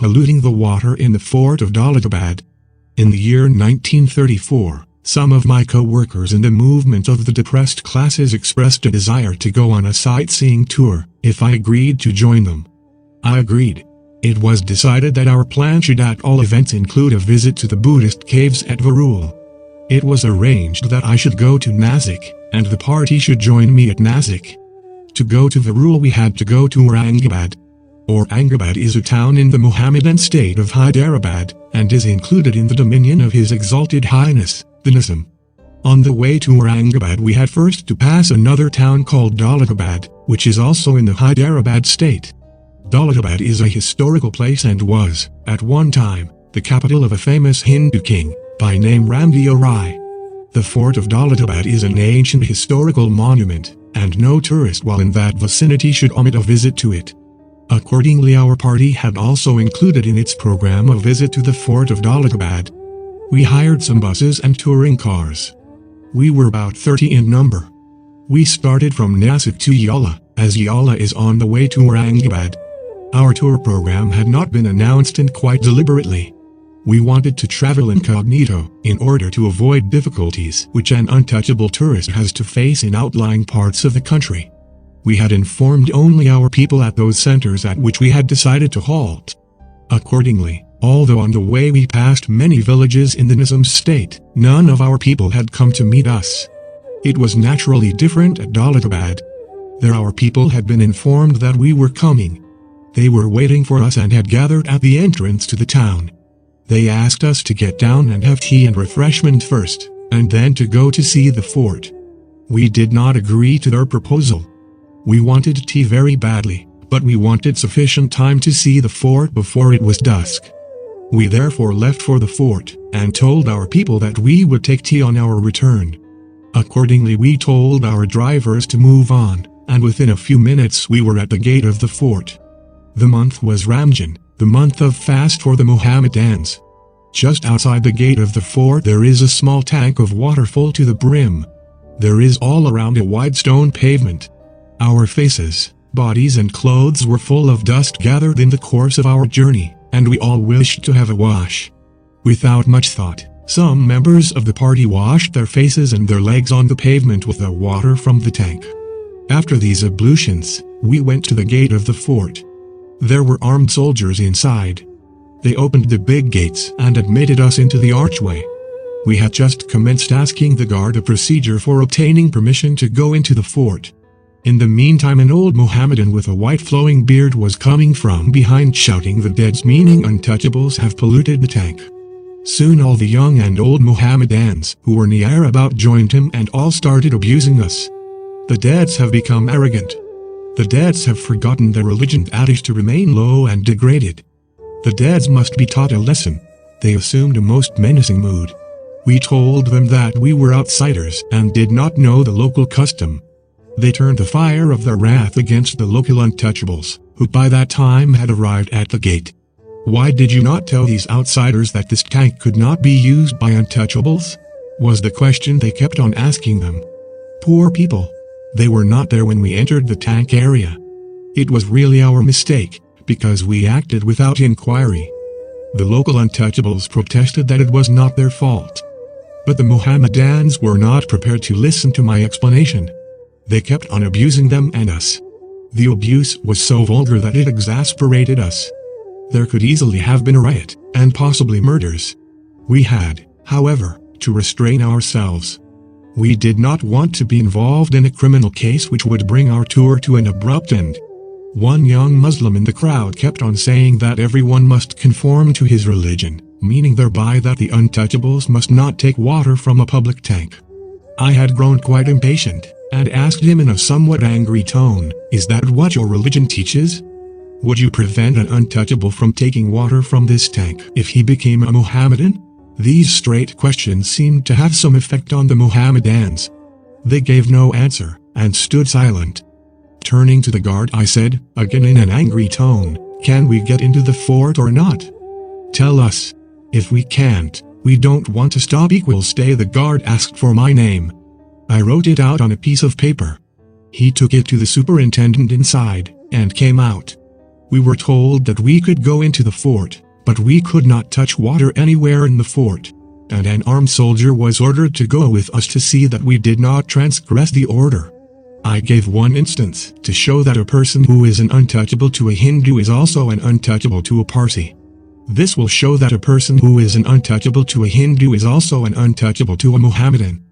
polluting the water in the fort of Daulatabad. In the year 1934, some of my co-workers in the movement of the depressed classes expressed a desire to go on a sightseeing tour, if I agreed to join them. I agreed. It was decided that our plan should at all events include a visit to the Buddhist caves at Varul. It was arranged that I should go to Nasik, and the party should join me at Nasik. To go to Varul we had to go to Aurangabad. Aurangabad is a town in the Mohammedan state of Hyderabad, and is included in the dominion of His Exalted Highness, the Nizam. On the way to Aurangabad we had first to pass another town called Daulatabad, which is also in the Hyderabad state. Daulatabad is a historical place and was, at one time, the capital of a famous Hindu king, by name Ramji Rai. The fort of Daulatabad is an ancient historical monument, and no tourist while in that vicinity should omit a visit to it. Accordingly our party had also included in its program a visit to the fort of Daulatabad. We hired some buses and touring cars. We were about 30 in number. We started from Nasik to Yala, as Yala is on the way to Aurangabad. Our tour program had not been announced and quite deliberately. We wanted to travel incognito, in order to avoid difficulties which an untouchable tourist has to face in outlying parts of the country. We had informed only our people at those centers at which we had decided to halt. Accordingly, although on the way we passed many villages in the Nizam state, none of our people had come to meet us. It was naturally different at Daulatabad. There our people had been informed that we were coming. They were waiting for us and had gathered at the entrance to the town. They asked us to get down and have tea and refreshment first, and then to go to see the fort. We did not agree to their proposal. We wanted tea very badly, but we wanted sufficient time to see the fort before it was dusk. We therefore left for the fort, and told our people that we would take tea on our return. Accordingly we told our drivers to move on, and within a few minutes we were at the gate of the fort. The month was Ramjan, the month of fast for the Mohammedans. Just outside the gate of the fort there is a small tank of water full to the brim. There is all around a wide stone pavement. Our faces, bodies and clothes were full of dust gathered in the course of our journey, and we all wished to have a wash. Without much thought, some members of the party washed their faces and their legs on the pavement with the water from the tank. After these ablutions, we went to the gate of the fort. There were armed soldiers inside. They opened the big gates and admitted us into the archway. We had just commenced asking the guard a procedure for obtaining permission to go into the fort. In the meantime an old Mohammedan with a white flowing beard was coming from behind shouting the deads, meaning untouchables have polluted the tank. Soon all the young and old Mohammedans who were near about joined him and all started abusing us. The deads have become arrogant. The deads have forgotten their religion adage to remain low and degraded. The deads must be taught a lesson. They assumed a most menacing mood. We told them that we were outsiders and did not know the local custom. They turned the fire of their wrath against the local untouchables, who by that time had arrived at the gate. Why did you not tell these outsiders that this tank could not be used by untouchables? Was the question they kept on asking them. Poor people. They were not there when we entered the tank area. It was really our mistake, because we acted without inquiry. The local untouchables protested that it was not their fault. But the Mohammedans were not prepared to listen to my explanation. They kept on abusing them and us. The abuse was so vulgar that it exasperated us. There could easily have been a riot, and possibly murders. We had, however, to restrain ourselves. We did not want to be involved in a criminal case which would bring our tour to an abrupt end. One young Muslim in the crowd kept on saying that everyone must conform to his religion, meaning thereby that the untouchables must not take water from a public tank. I had grown quite impatient, and asked him in a somewhat angry tone, "Is that what your religion teaches? Would you prevent an untouchable from taking water from this tank if he became a Mohammedan?" These straight questions seemed to have some effect on the Mohammedans. They gave no answer, and stood silent. Turning to the guard I said, again in an angry tone, "Can we get into the fort or not? Tell us. If we can't, we don't want to stop." Stay. The guard asked for my name. I wrote it out on a piece of paper. He took it to the superintendent inside, and came out. We were told that we could go into the fort, but we could not touch water anywhere in the fort, and an armed soldier was ordered to go with us to see that we did not transgress the order. I gave one instance to show that a person who is an untouchable to a Hindu is also an untouchable to a Parsi. This will show that a person who is an untouchable to a Hindu is also an untouchable to a Mohammedan.